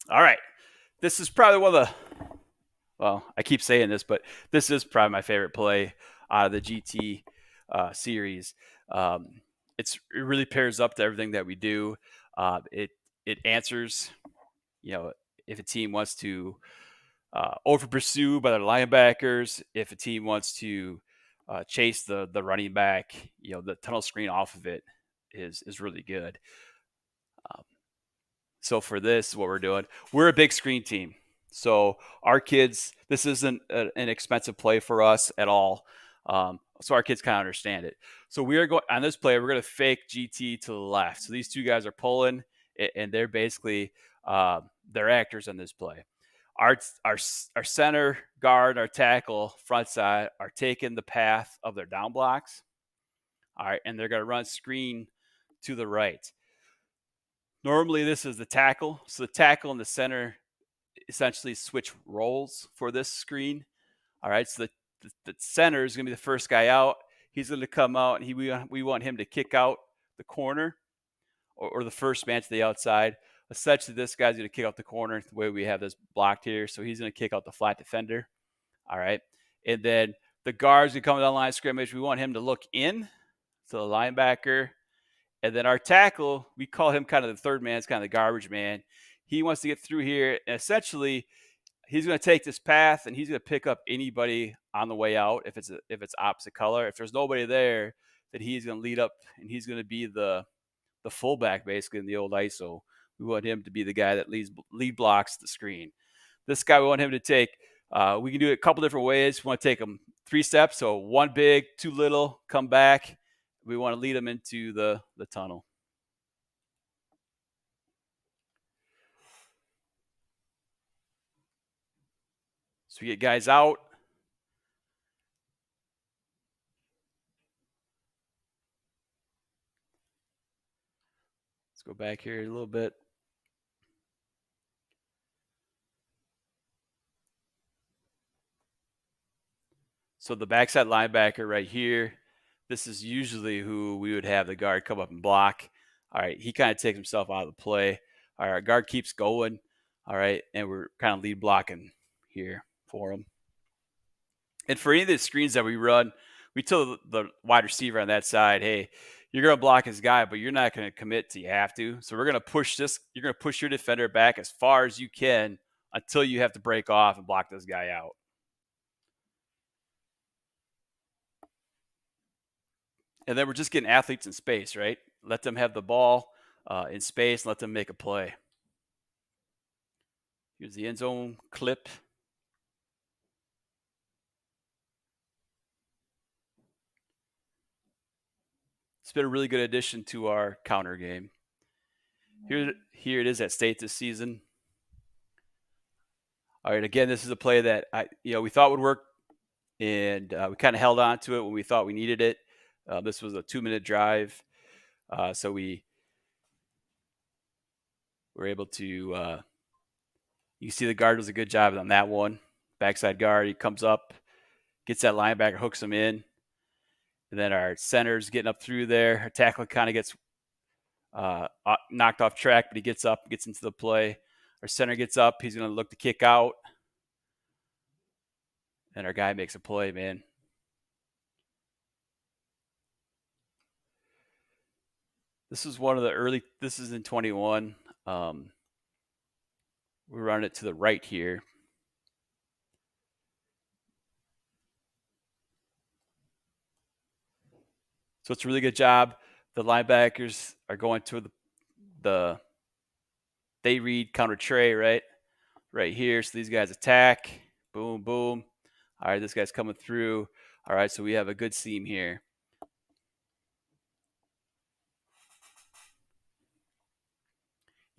All right. This is probably one of the, well, I keep saying this, but this is probably my favorite play out of the GT series. Um, it really pairs up to everything that we do. It answers, you know, if a team wants to over pursue by their linebackers, if a team wants to chase the running back, the tunnel screen off of it is really good. Um, So for this, what we're doing, we're a big screen team. So our kids, this isn't an expensive play for us at all. So our kids kind of understand it. So we are going on this play. We're going to fake GT to the left. So these two guys are pulling, and they're basically they're actors on this play. Our center guard, our tackle, front side are taking the path of their down blocks. All right, and they're going to run screen to the right. Normally, this is the tackle. So the tackle and the center essentially switch roles for this screen. All right. So the center is going to be the first guy out. He's going to come out, and we want him to kick out the corner or the first man to the outside. Essentially, this guy's going to kick out the corner the way we have this blocked here. So he's going to kick out the flat defender. All right. And then the guard's going to come down the line of scrimmage. We want him to look in to the linebacker. And then our tackle, we call him kind of the third man. It's kind of the garbage man. He wants to get through here. And essentially, he's going to take this path and he's going to pick up anybody on the way out if it's opposite color. If there's nobody there, then he's going to lead up and he's going to be the fullback basically in the old ISO. We want him to be the guy that lead blocks the screen. This guy, we want him to take. We can do it a couple different ways. We want to take him 3 steps, so 1 big, 2 little, come back. We want to lead him into the tunnel. So we get guys out. Let's go back here a little bit. So the backside linebacker right here, this is usually who we would have the guard come up and block. All right, he kind of takes himself out of the play. All right, our guard keeps going. All right, and we're kind of lead blocking here for him. And for any of the screens that we run, we tell the wide receiver on that side, hey, you're going to block his guy, but you're not going to commit till you have to. So we're going to push this. You're going to push your defender back as far as you can until you have to break off and block this guy out. And then we're just getting athletes in space, right? Let them have the ball in space and let them make a play. Here's the end zone clip. It's been a really good addition to our counter game. Here it is at state this season. All right, again, this is a play that we thought would work, and we kind of held on to it when we thought we needed it. This was a 2-minute drive, so we were able to. You see, the guard does a good job on that one. Backside guard, he comes up, gets that linebacker, hooks him in, and then our center's getting up through there. Our tackle kind of gets knocked off track, but he gets up, gets into the play. Our center gets up, he's going to look to kick out, and our guy makes a play, man. This is one of the early. This is in 21. We run it to the right here. So it's a really good job. The linebackers are going to they read counter tray, right here. So these guys attack. Boom, boom. All right, this guy's coming through. All right, so we have a good seam here.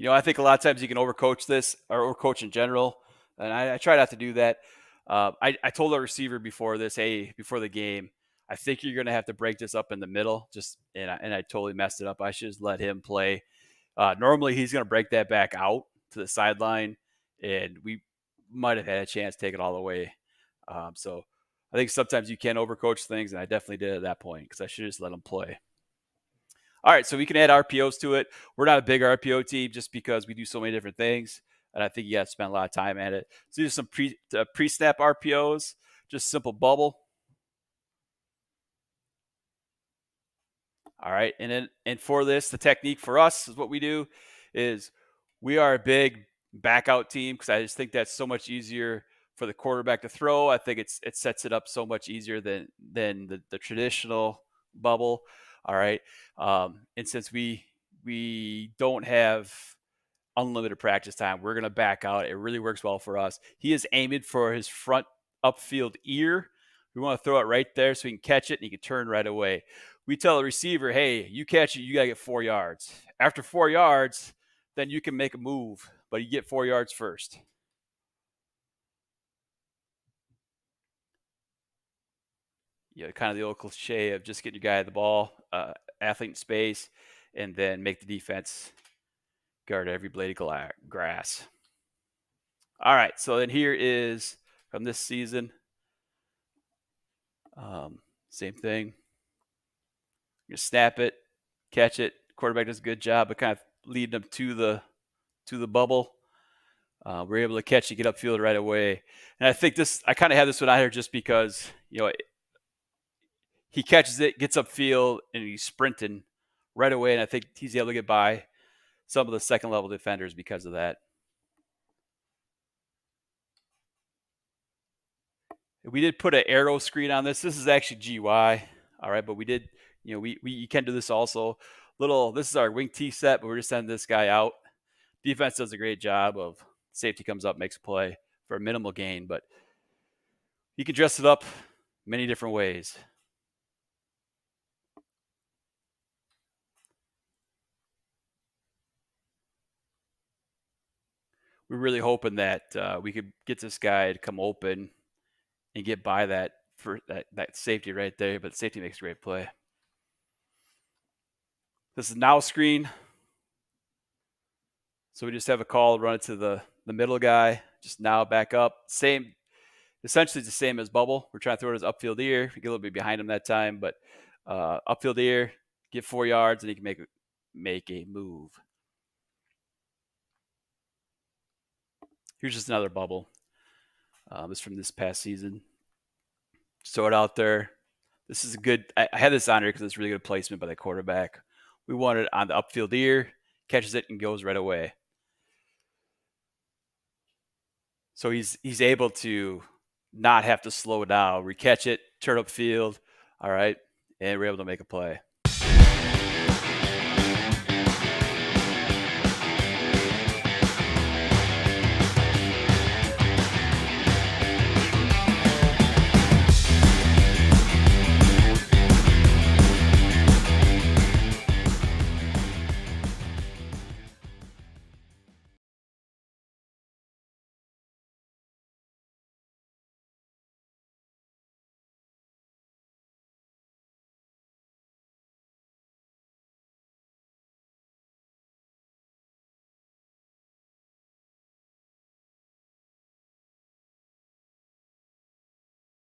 I think a lot of times you can overcoach this or overcoach in general, and I try not to do that. I told our receiver before this, hey, before the game, I think you're going to have to break this up in the middle. And I totally messed it up. I should just let him play. Normally, he's going to break that back out to the sideline, and we might have had a chance to take it all the way. So I think sometimes you can overcoach things, and I definitely did at that point because I should just let him play. All right, so we can add RPOs to it. We're not a big RPO team just because we do so many different things. and I think you got to spend a lot of time at it. So do some pre-snap RPOs, just simple bubble. All right, and for this, the technique for us is what we do is we are a big back out team because I just think that's so much easier for the quarterback to throw. I think it sets it up so much easier than the traditional bubble. All right, and since we don't have unlimited practice time, we're gonna back out. It really works well for us. He is aiming for his front upfield ear. We want to throw it right there so he can catch it and he can turn right away. We tell the receiver, hey, you catch it, you got to get 4 yards. After 4 yards, then you can make a move, but you get 4 yards first. Kind of the old cliche of just getting your guy the ball, athlete in space, and then make the defense guard every blade of grass. All right, so then here is from this season. Same thing. You snap it, catch it. Quarterback does a good job of kind of leading them to the bubble. We're able to catch it, get upfield right away. And I think I kind of have this one out here just because he catches it, gets upfield, and he's sprinting right away. And I think he's able to get by some of the second level defenders because of that. We did put an arrow screen on this. This is actually GY. All right, but we did, we you can do this also. This is our wing T set, but we're just sending this guy out. Defense does a great job of safety comes up, makes a play for a minimal gain, but you can dress it up many different ways. We're really hoping that we could get this guy to come open and get by that for that safety right there, but safety makes a great play. This is now screen. So we just have a call, run it to the middle guy, just now back up. Essentially the same as bubble. We're trying to throw it as upfield ear. We get a little bit behind him that time, but upfield ear, get 4 yards, and he can make a move. Here's just another bubble. This from this past season. Just throw it out there. This is a good. I had this on here because it's really good placement by the quarterback. We want it on the upfield ear, catches it and goes right away. So he's able to not have to slow down. We catch it, turn upfield, all right, and we're able to make a play.